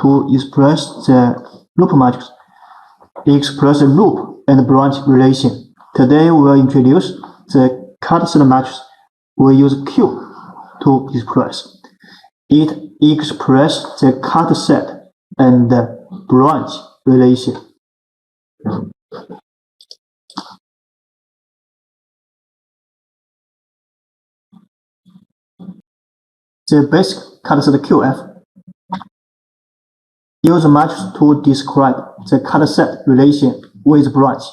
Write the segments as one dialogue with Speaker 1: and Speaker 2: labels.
Speaker 1: to express the loop matrix, express the loop and branch relation. Today we will introduce the cut set matrix. We use Q to express. It expresses the cut set and branch relation. The basic cut set QF. Use matrix to describe the cut set relation with branch.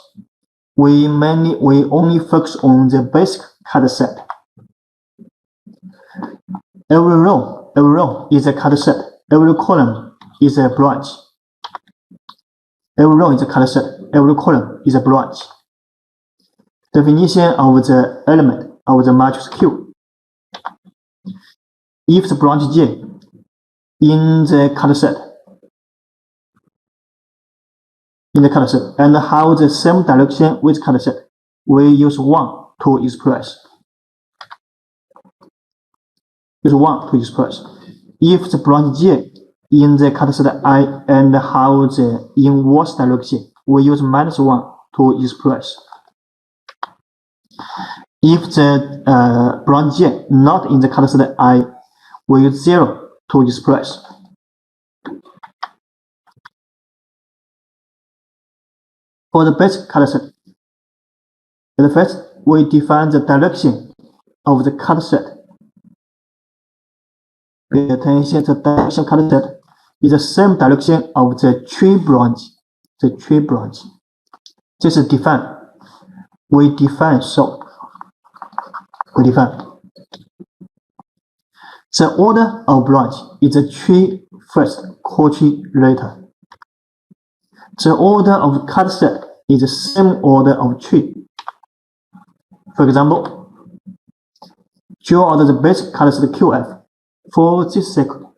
Speaker 1: We only focus on the basic cut set. Every row is a cut set. Every column is a branch. Every row is a cut set. Every column is a branch. Definition of the element of the matrix Q. If the branch J in the cut set and have the same direction with cut set, we use 1 to express. If the branch J in the cut set I and have the inverse direction, we use -1 to express. If the branch J not in the cut set I, we use 0 to express. For the basic cut set, at first we define the direction of the cut set. Pay attention, the direction of cut set is the same direction of the tree branch. This is defined. We define. The order of branch is the tree first, core tree later. The order of cut set is the same order of tree. For example, draw the basic cut set QF. For this cycle,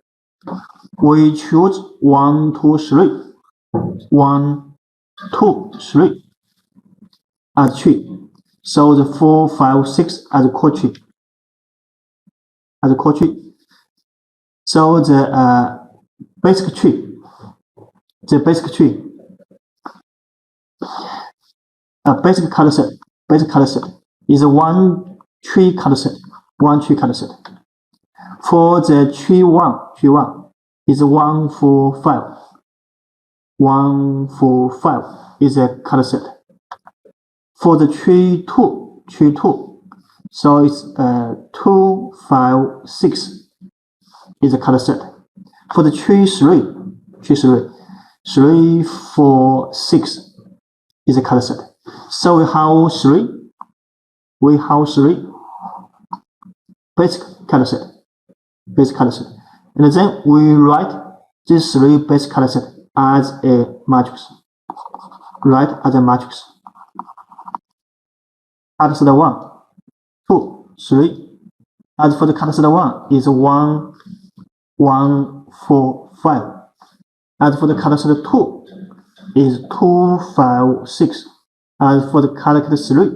Speaker 1: we choose 1, 2, 3. 1, 2, 3 as tree. So the 4, 5, 6 as a core tree. So the basic tree cut set is one tree cut set. For the tree 1 is 1, 4, 5. 1, 4, 5 is a cut set. For the tree 2, so it's 2, 5, 6 is a cut set. For the tree 3, 3, 4, 6 is a cut set. So we have 3 basic cut set. And then we write these 3 basic cut set as a matrix. Cut set 1, 2, 3. As for the cut set 1 is 1, 1, 4, 5. As for the cut set 2 is 2, 5, 6. As for the cut set 3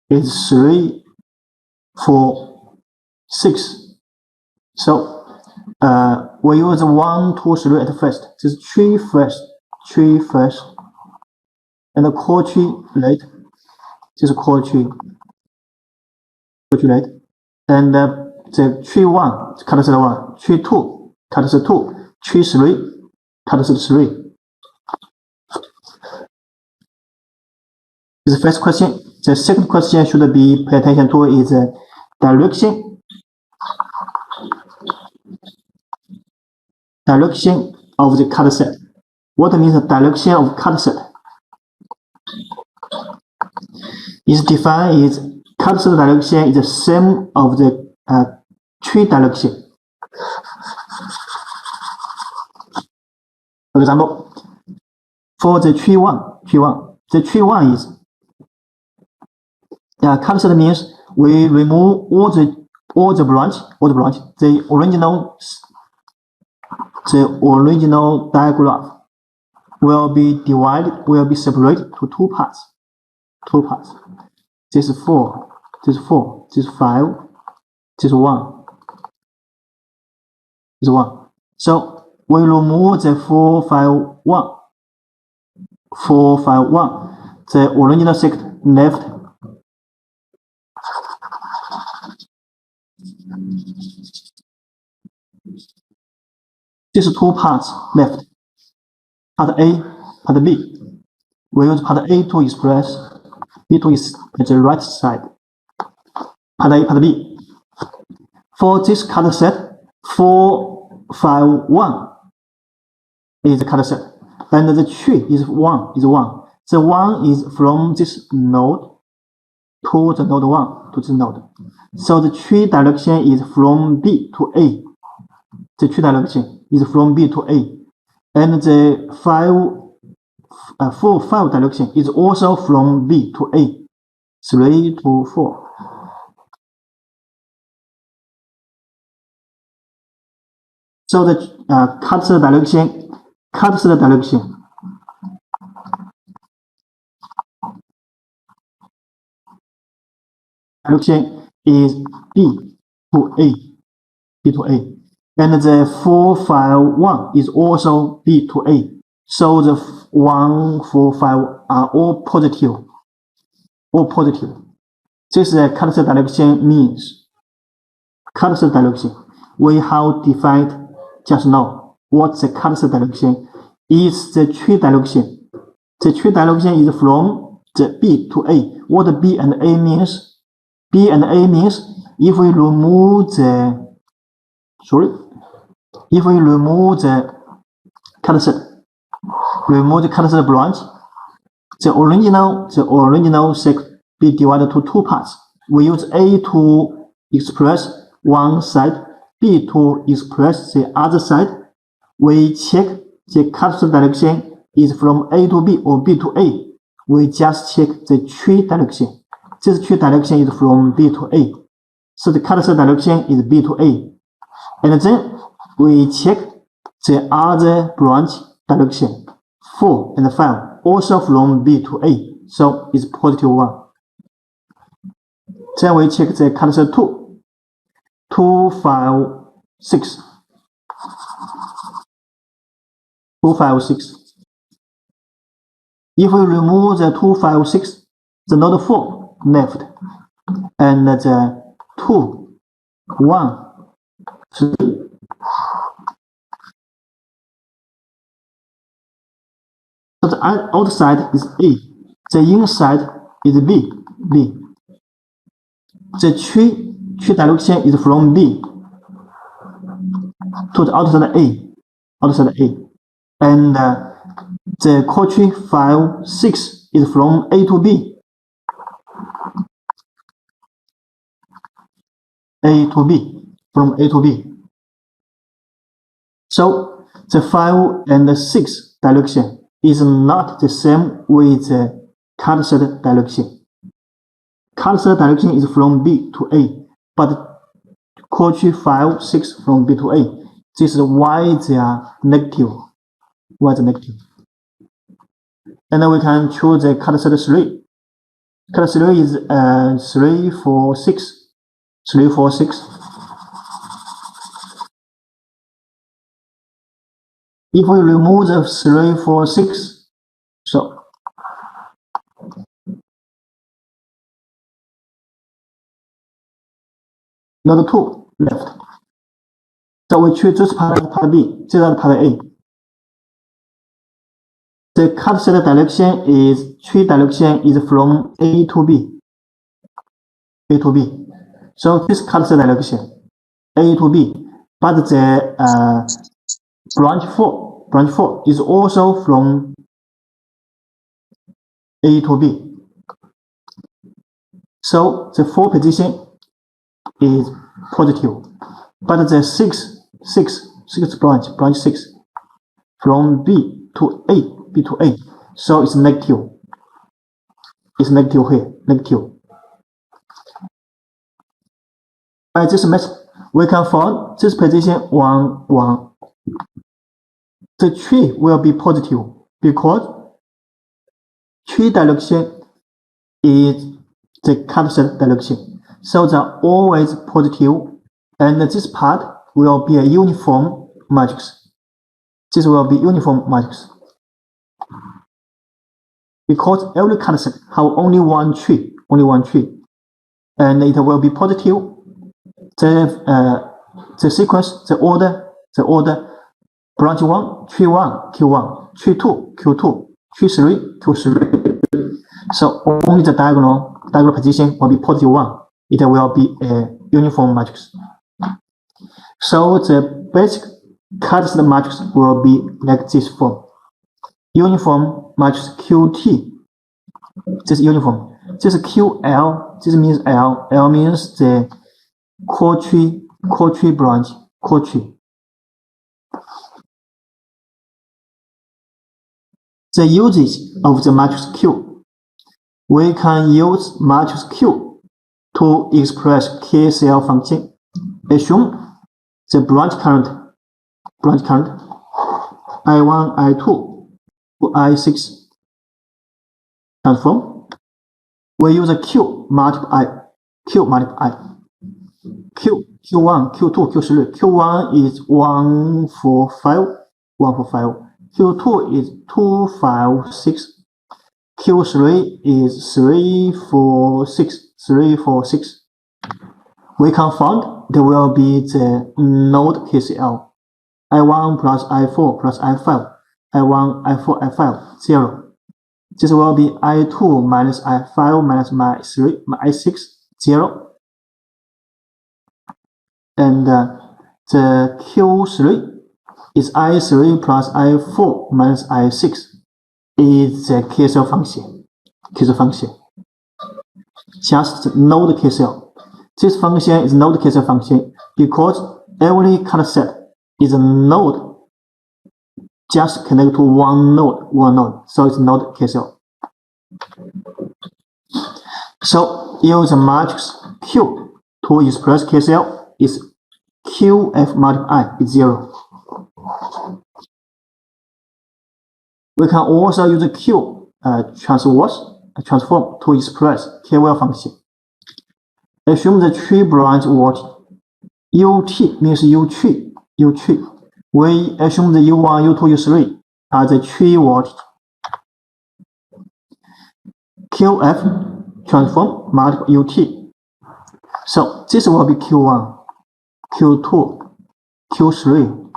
Speaker 1: is 3, 4, 6. So we use 1, 2, 3 at first. This is tree first, and the core tree later. This is core tree later. And the tree 1, cut set 1, tree 2, cut set 2, tree 3, cut set 3. This is the first question. The second question should be pay attention to is direction of the cut set. What means the direction of cut set? Is defined as cut set direction is the same of the tree direction. For example, for the tree 1, the tree 1 is cut set means we remove all the branch, the original diagram will be separated to 2 parts. This is 4, this is 4, this is 5, this is 1. So we remove the 451. 451. The original sect left. These two parts left. Part A, part B. We use part A to express. B2 is at the right side. Part A, part B. For this color set, 451 is the color set, and the tree is 1. The 1 is from this node to the node 1 to this node. So the tree direction is from B to A. The tree direction is from B to A, and the 4 direction is also from B to A. 3 to 4. So the cursor direction is B to A, and the 451 is also B to A. So the 1, 4, 5 are all positive. This is the cursor direction means. Cursor direction. We have defined just now what the cursor direction is. The tree direction. The tree direction is from the B to A. What B and A means? B and A means if we remove the cursor branch, the original sect be divided to two parts. We use A to express one side, B to express the other side. We check the cursor direction is from A to B or B to A. We just check the tree direction. This tree direction is from B to A. So the cursor direction is B to A. And then we check the other branch direction, 4 and 5, also from B to A. So it's positive 1. Then we check the cursor 2, 2, 5, 6. 2, 5, 6. If we remove the 2, 5, 6, the node 4 left, and the 2, 1, 3. So the outside is A, the inside is B. The tree direction is from B to the outside A, and the core tree 5, 6 is from A to B. From A to B. So the 5 and 6 direction is not the same with the cursor direction. Cursor direction is from B to A, but core tree 5, 6 from B to A. This is why they are negative. And then we can choose the cursor 3. Cursor 3 is 3, 4, 6. 3, 4, 6. If we remove the 3, 4, 6, so node 2 left. So we choose this part B, this is part A. The cursor direction is tree direction is from A to B. So this cursor direction A to B, but the branch 4 is also from A to B. So the 4 position is positive, but the 6 branch 6 from B to A, so it's negative. It's negative here, negative. By this method, we can find this position 1, 1. The tree will be positive because tree direction is the cursor direction. So they're always positive, and this part will be a uniform matrix. This will be uniform matrix. Because every card set have only one tree, and it will be positive. The sequence, the order, branch 1, tree 1, Q1, tree 2, Q2, tree 3, Q3. So only the diagonal position will be positive 1. It will be a uniform matrix. So the basic card set matrix will be like this form. Uniform matrix QT. This is uniform. This is QL. This means L. L means the core tree branch, core tree. The usage of the matrix Q. We can use matrix Q to express KCL function. Assume the branch current I1, I2 to I6 transform. We use a Q multiply I. Q1, Q2, Q3. Q1 is 1, 4, 5. Q2 is 2, 5, 6. Q3 is 3, 4, 6. We can find there will be the node KCL. I1 plus I4 plus I5. I1, I4, I5, 0. This will be I2 minus I5 minus I6, 0. And the Q3 is I3 plus I4 minus I6 is the KCL function. Just node KCL. This function is node KCL function because every card set is a node just connect to one node. So it's node KCL. So use matrix Q to express KCL is QF multiply I is 0. We can also use a Q transform to express KVL function. Assume the tree branch voltage. UT means U tree. We assume the U1, U2, U3 are the tree voltage. QF transform multiple UT. So this will be Q1, Q2, Q3.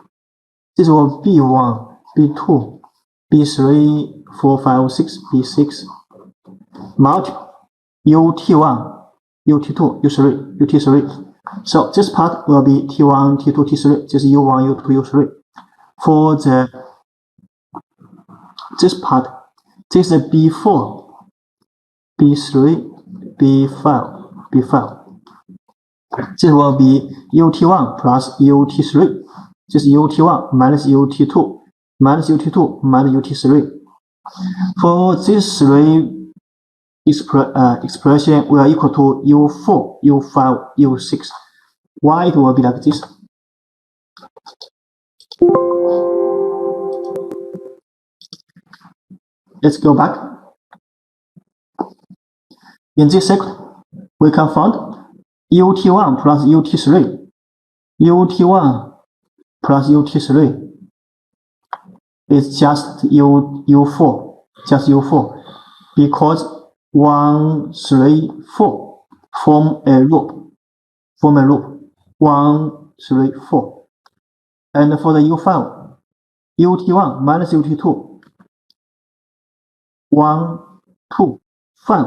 Speaker 1: This will be B1, B2, B3, 4, 5, 6, B6. Multiple UT1, UT2, U3, UT3. So this part will be T1, T2, T3. This is U1, U2, U3. For this part, this is B4, B3, B5. This will be UT1 plus UT3. This is UT1 minus UT2 minus UT2 minus UT3. For these three expression will equal to U4, U5, U6. Why it will be like this? Let's go back. In this circuit, we can find UT1 plus UT3. UT1 plus UT3 is just U4, because 1, 3, 4 form a loop. 1, 3, 4. And for the U5, UT1 minus UT2, 1, 2, 5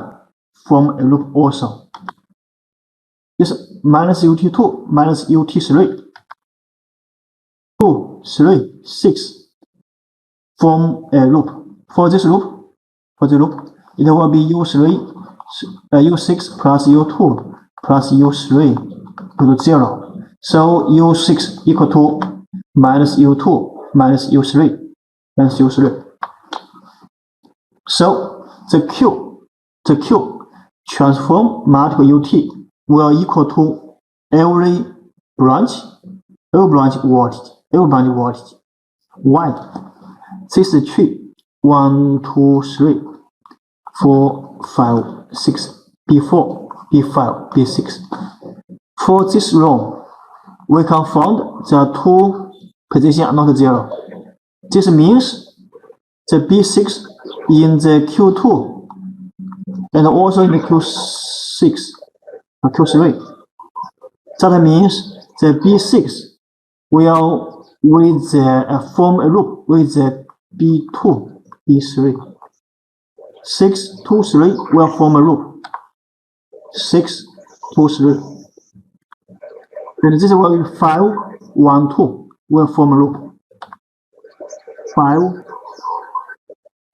Speaker 1: form a loop also. This minus UT2 minus UT3, 2, 3, 6 form a loop. For the loop, it will be U3, U6 plus U2 plus U3 equal to 0. So U6 equal to minus U2 minus U3 minus U3. So the Q transform multiple UT will equal to every branch voltage. Why? This is tree 1, 2, 3, 4, 5, 6, B4, B5, B6. For this row, we can find the two positions are not 0. This means the B6 in the Q2 and also in the Q6 or Q3. That means the B6 will with the form a loop with the B2, B3. 6, 2, 3 will form a loop. 6, 2, 3. And this will be 5, 1, 2 will form a loop. 5,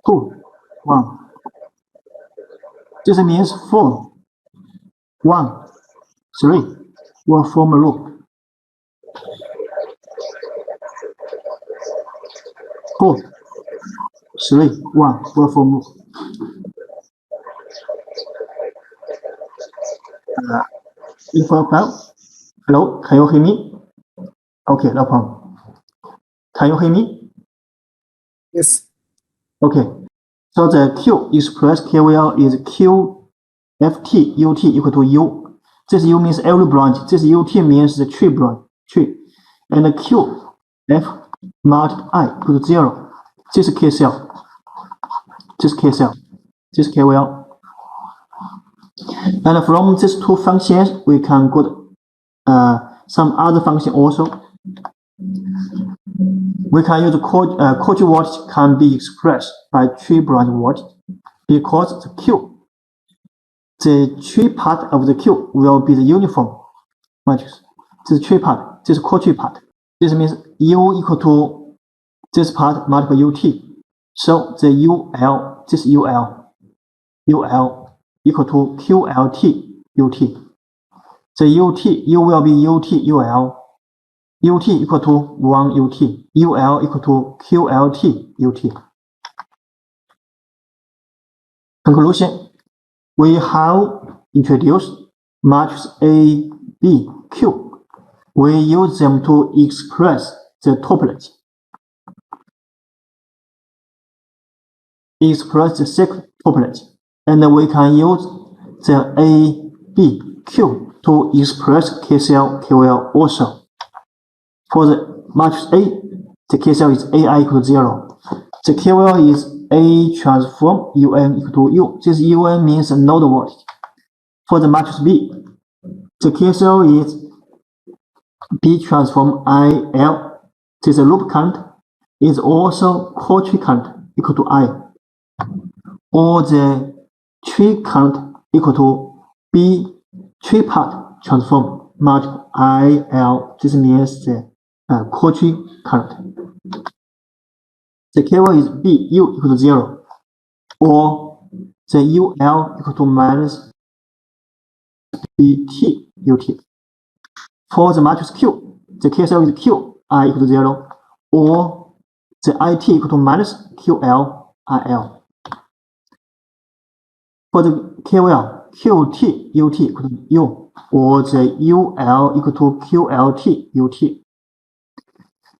Speaker 1: 2, 1. This means 4, 1, 3 will form a loop. 4, 3, 1 will form a loop. If hello, can you hear me? Okay, no problem. Can you hear me?
Speaker 2: Yes.
Speaker 1: Okay. So the Q expressed KVL is Q FT UT equal to U. This U means every branch. This UT means the tree branch. And the Q F multiplied I equal to 0. This is K cell. This K cell. This KVL. And from these two functions, we can get some other function also. We can use Cauchy voltage can be expressed by tree branch voltage because the tree part of the Q will be the uniform matrix. This tree part, this Cauchy part. This means U equal to this part multiple UT. So the UL, this UL equal to QLT UT. The UT, U will be UT UL. UT equal to 1 UT. UL equal to QLT UT. Conclusion. We have introduced matrix A, B, Q. We use them to express the topology. Express the second topology. And we can use the A, B, Q to express K cell KVL also. For the matrix A, the K cell is AI equal to 0. The KVL is A transform UN equal to U. This UN means node voltage. For the matrix B, the K cell is B transform IL. This loop current is also Cauchy current equal to I. Or the tree current equal to B tree part transform multiple IL. This means the Cauchy current. The KVL is B U equal to 0, or the UL equal to minus BT UT. For the matrix Q, the K cell is Q I equal to 0, or the IT equal to minus QL IL. For the KVL, QT UT equal to U, or the UL equal to QLT UT.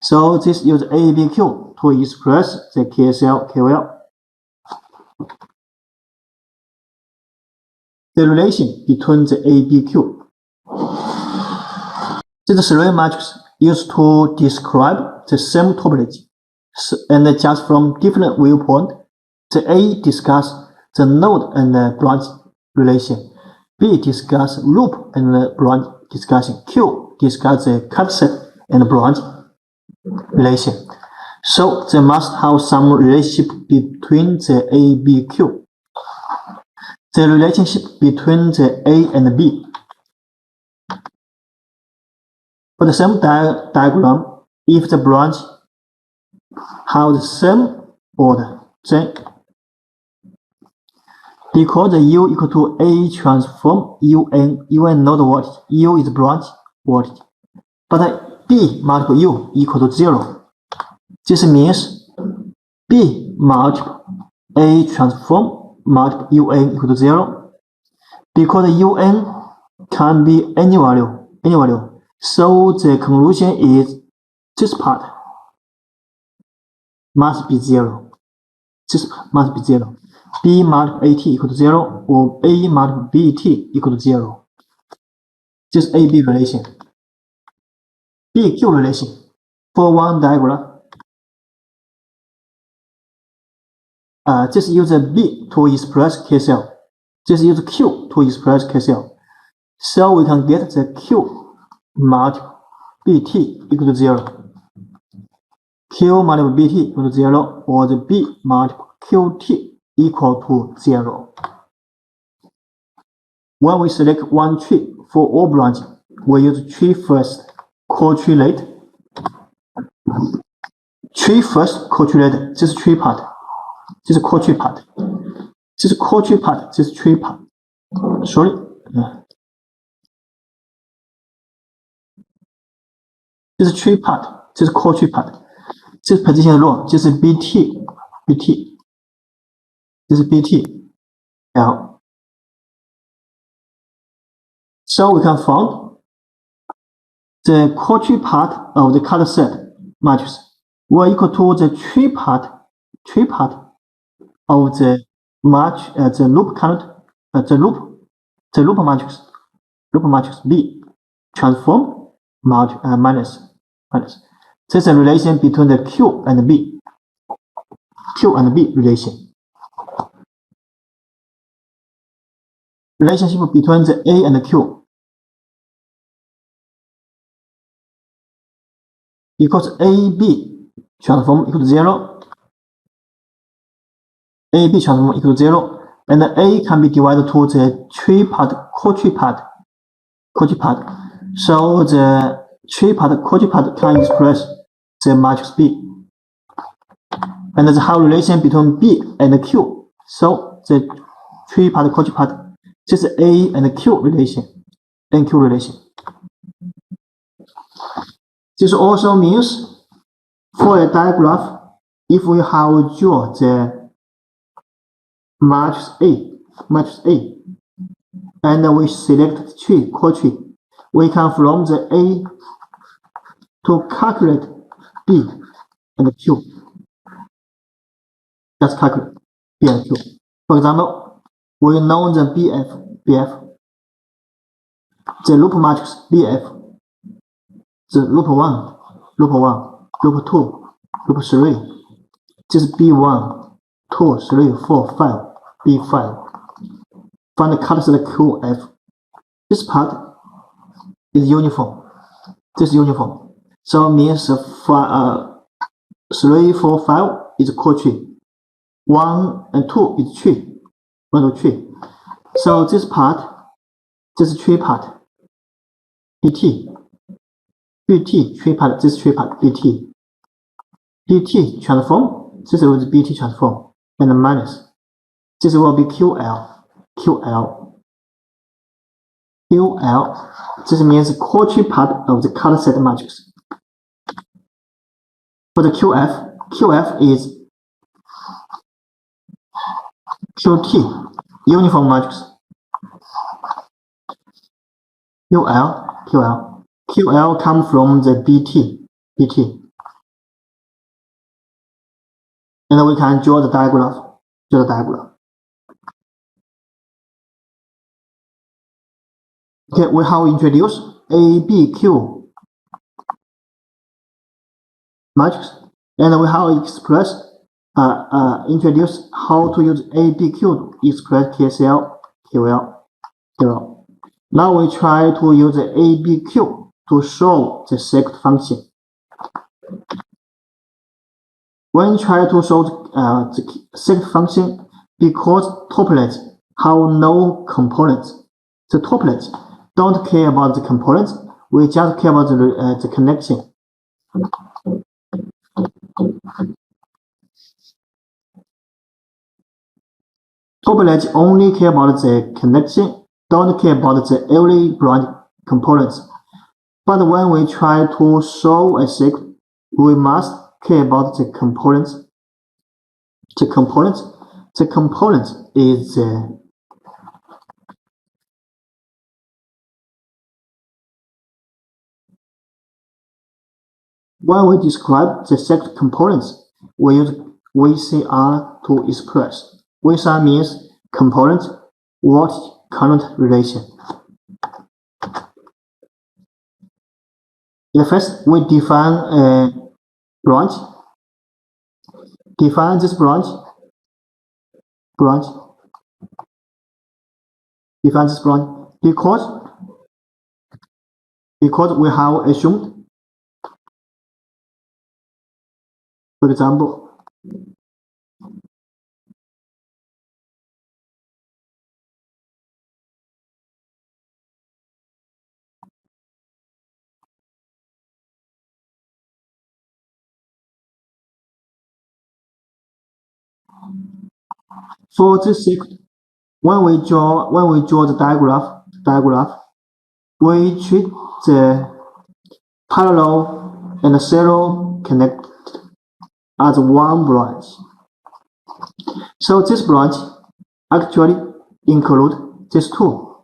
Speaker 1: So this uses ABQ to express the K cell KVL. The relation between the ABQ. These three matrices used to describe the same topology, and just from different viewpoints. The A discuss the node and the branch relation. B discuss loop and the branch discussion. Q discuss the concept and branch relation. So they must have some relationship between the A, B, Q. The relationship between the A and B. For the same diagram, if the branch have the same order, then because the U equal to A transform UN node voltage, U is branch voltage, but B multiple U equal to 0. This means B multiple A transform multiple UN equal to 0, because the UN can be any value. So the conclusion is this part must be 0. This must be 0. B multiple AT equal to 0, or A multiple BT equal to 0. This AB relation. BQ relation. For one diagram, this uses B to express K cell. This uses Q to express K cell. So we can get the Q multiple BT equal to 0. Q multiple BT equal to 0, or the B multiple QT equal to 0. When we select one tree for all branches, we use tree first, core tree later. Tree first, core tree later. This is tree part. This is core tree part. This is core tree part. This is tree part. Sorry. This is tree part. This is core tree part. This position row. This is BT. This is BT. L. So we can find the core tree part of the color set matrix will equal to the tree part of the loop count, the loop matrix B transform minus. This is a relation between the Q and B relation. Relationship between the A and the Q equals AB transform equal to 0. AB transform equal to 0, and the A can be divided to the tree part, core tree part. So the tree part, core tree part can express the matrix B. And there's a relation between B and Q. So the tree part, core tree part, this is A and Q relation. This also means for a diagram, if we have drawn the matrix A, and we select the tree, core tree, we can from the A to calculate B and Q. Let's calculate B and Q. For example, we know the BF, the loop matrix BF, the loop 1, loop 2, loop 3. This is B1, 2, 3, 4, 5, B5. Find the color set QF. This part is uniform. This is uniform. So it means 3, 4, 5 is core tree. 1 and 2 is tree. 1 to tree. So this part, this is tree part. BT tree part, this tree part, BT transform, this will be BT transform, and minus. This will be QL. This means the core tree part of the color set matrix. For the QF is QT, uniform matrix. QL comes from the BT. And we can draw the diagram. Okay, we have introduced ABQ matrix, and we have introduced how to use ABQ to express KCL, QL. Now we try to use the ABQ to solve the second function. When we try to solve the second function, because tuplets have no components, the tuplets don't care about the components, we just care about the connection. Tuplets only care about the connection, don't care about the every branch components. But when we try to solve a second, we must care about the components. The component is when we describe the second components, we use VCR to express. VCR means component voltage current relation. First, we define a branch. Define this branch branch. Define this branch because we have assumed, for example, for this sequence, when we draw the diagram, we treat the parallel and zero connect as one branch. So this branch actually include these two,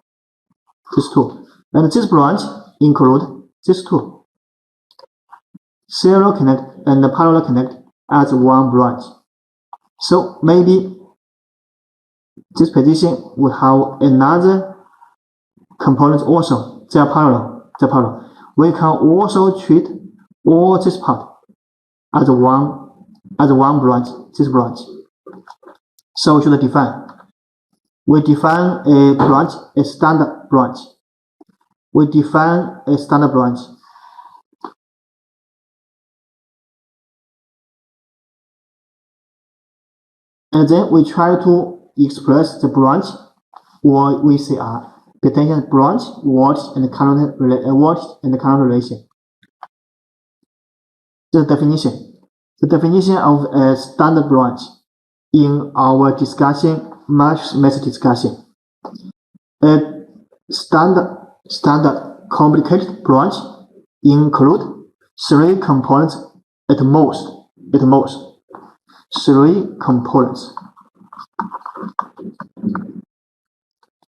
Speaker 1: and this branch include these two. Zero connect and parallel connect as one branch. So maybe this position will have another component also. They are parallel. We can also treat all this part as one branch. This branch. So we should define. We define a branch, a standard branch. We define a standard branch. And then we try to express the branch or we say potential branch, watch and current relation. The definition of a standard branch in our discussion, math discussion. A standard complicated branch include 3 components at most. 3 components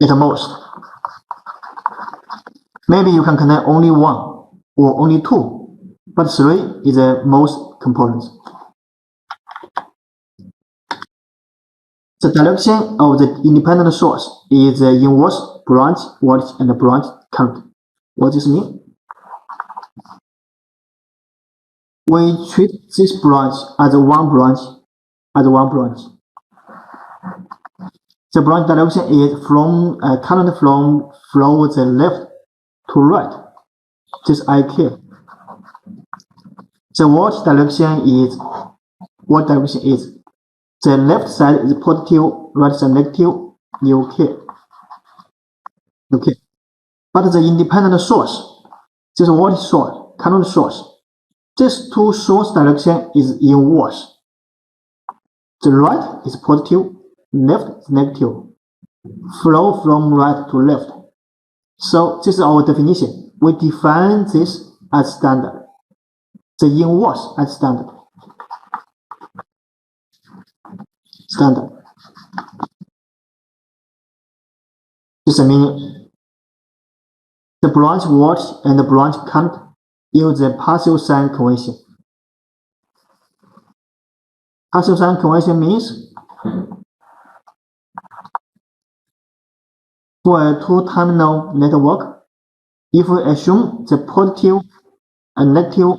Speaker 1: at most. Maybe you can connect only 1 or only 2, but 3 is the most components. The direction of the independent source is the inverse branch voltage and branch current. What does this mean? We treat this branch as one branch. The branch direction is from current from the left to right. This IK. The voltage direction is the left side is positive, right side negative, UK. But the independent source, this voltage source, current source, these 2 source direction is inverse. The right is positive, left is negative. Flow from right to left. So this is our definition. We define this as standard. The inverse as standard. This is the meaning. The branch voltage and the branch current use the passive sign convention. Passive sign convention means for a 2-terminal network, if we assume the positive and negative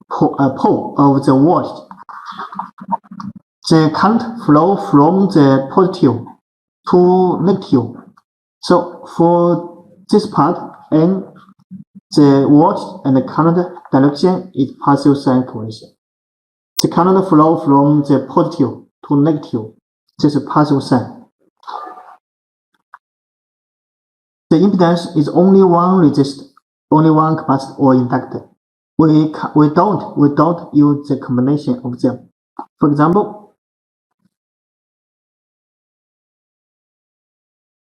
Speaker 1: pole of the voltage, the current flow from the positive to negative. So for this part, and the voltage and the current direction is passive sign convention. The current flow from the positive to negative. This is passive sign. The impedance is only one resistor, only one capacitor or inductor. We don't use the combination of them. For example,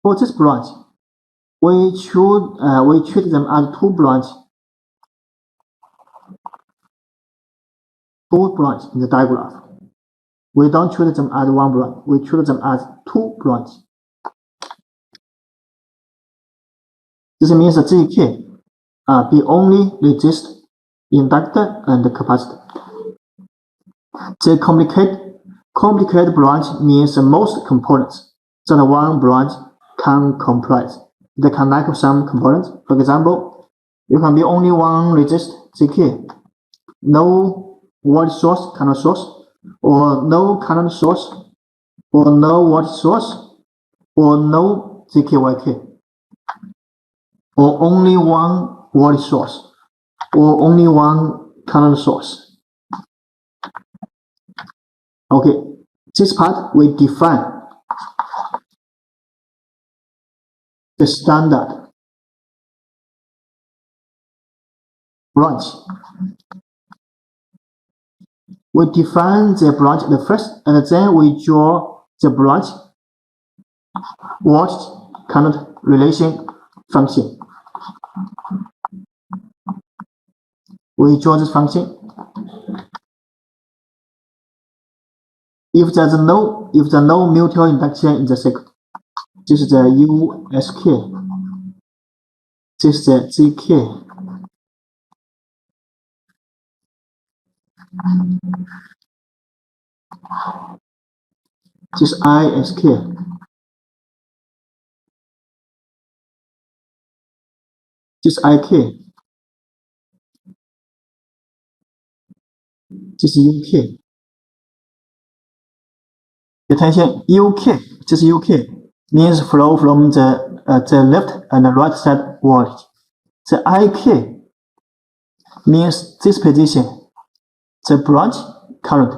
Speaker 1: for this branch, we treat them as 2 branches. 2 branches in the diagram. We don't treat them as 1 branch. We treat them as 2 branches. This means that ZK be only resistor, inductor, and capacitor. The complicated branch means most components that one branch can comprise. They can lack some components. For example, you can be only 1 resistor ZK, no voltage source, current source, or no current source, or no voltage source, or no ZKYK, or only one voltage source, or only one current source. Okay, this part we define the standard branch. We define the branch at first, and then we draw the branch voltage current relation function. We draw this function. If there's no mutual induction in the circuit, this is the USK, this is the ZK. This is ISK. This is IK. This is UK. Attention, UK. This is UK means flow from the left and the right side voltage. The IK means this position, the branch current.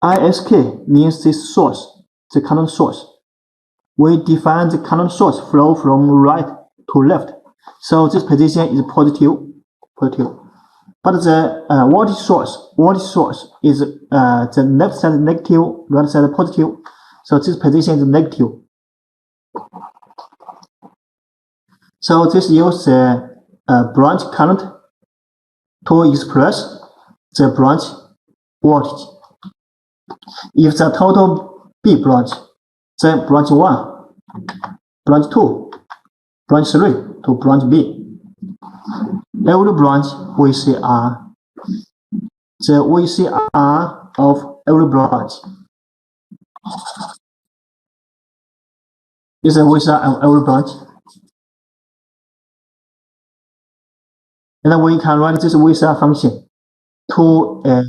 Speaker 1: ISK means this source, the current source. We define the current source flow from right to left. So this position is positive. But the voltage source is the left side negative, right side positive. So this position is negative. So this uses the branch current to express the branch voltage. If the total B branch, then branch 1, branch 2, branch 3 to branch B. Every branch VCR. The VCR of every branch is a VCR of every branch. And then we can write this VCR function to a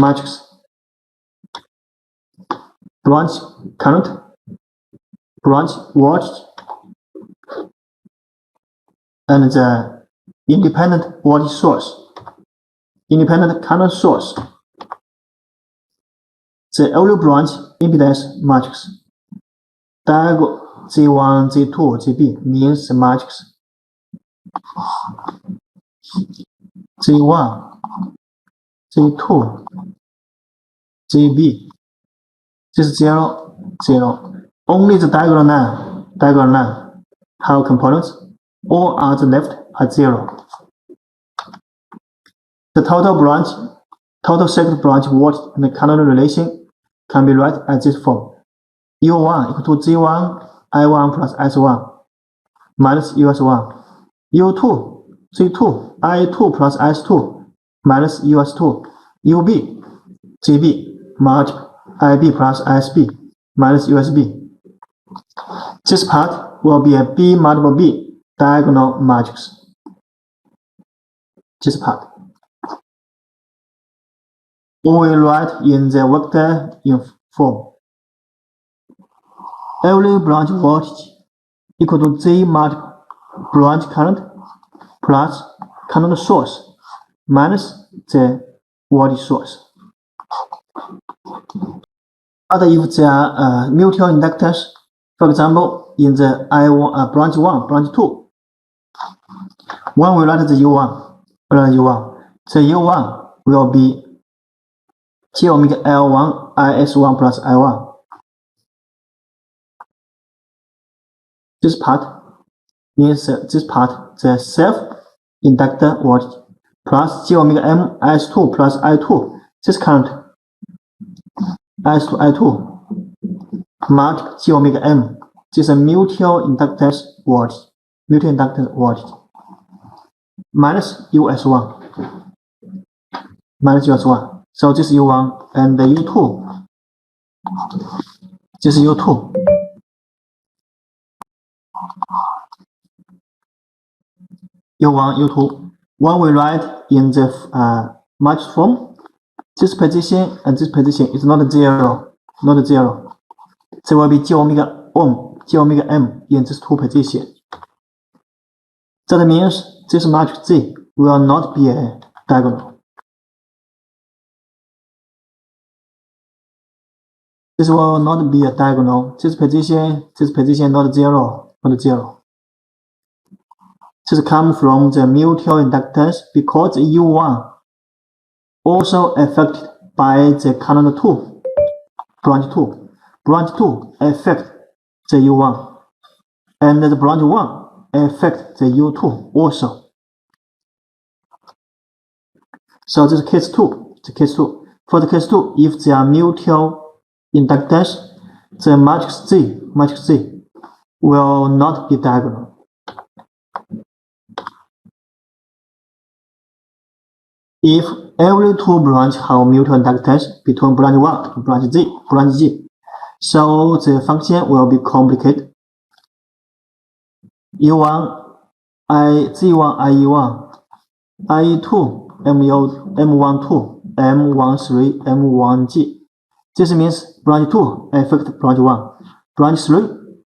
Speaker 1: matrix. Branch current, branch voltage, and the independent voltage source, independent current source. The every branch impedance matrix. Diagonal Z1, Z2, ZB means the matrix. Z1, Z2, ZB. This is 0, 0. Only the diagonal line have components. All on the left are 0. The total circuit branch voltage and the current relation can be written as this form. U1 equal to Z1 I1 plus S1 minus US1. U2 Z2 I2 plus S2 minus US2. UB GB multiple IB plus SB minus USB. This part will be a B multiple B diagonal matrix. This part. We write in the vector in form. Every branch voltage equal to Z multiple branch current plus current source minus the voltage source. But if there are mutual inductors, for example, in the I1 branch 1, branch 2, when we write the U1, the U1 will be J omega L1 IS1 plus I1. This part means the self-inductor voltage plus J omega M S2 plus I2. This current S2 I2 multiple J omega M. This is a mutual inductance voltage. Minus US1. So this is U1 and the U2. This is U2. U1, U2. When we write in the matrix form, this position and this position is not zero. There will be j omega m in these two positions. That means this matrix Z will not be a diagonal. This will not be a diagonal. This position not zero. This comes from the mutual inductance because U1 also affected by the current 2, branch 2. Branch 2 affect the U1, and the branch 1 affect the U2 also. So this is case 2. For the case 2, if they are mutual inductance, the matrix Z will not be diagonal. If every two branches have mutual inductance between branch 1 and branch G, so the function will be complicated. U1, Z1, IE1, IE2, M12, M13, M1G. This means branch 2 affect branch 1, branch 3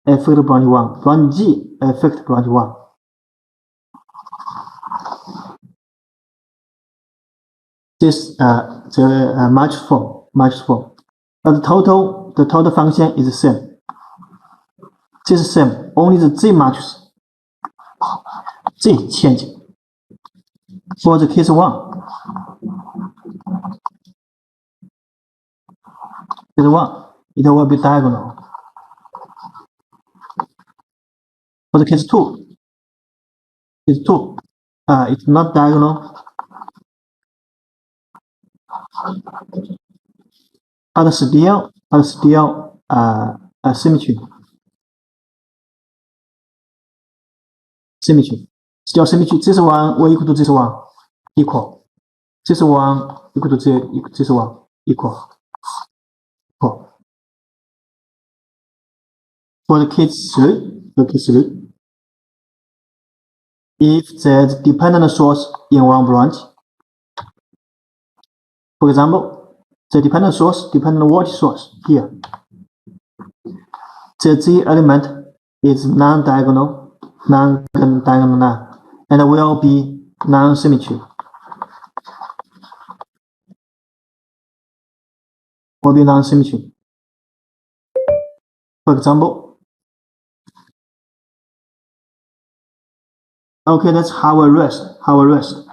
Speaker 1: affect branch 1, branch G affect branch 1. This the matrix form. But the total function is the same. This is same. Only the Z matrix Z change. For the case 1, it will be diagonal. For the case 2, it's not diagonal. But still symmetry. Still symmetry. This one will equal to this one, equal. This one equal to this one, equal. For the case 3, if there's dependent source in one branch, for example, the dependent voltage source here, the Z element is non-diagonal, and will be non-symmetry. For example, okay, let's have a rest.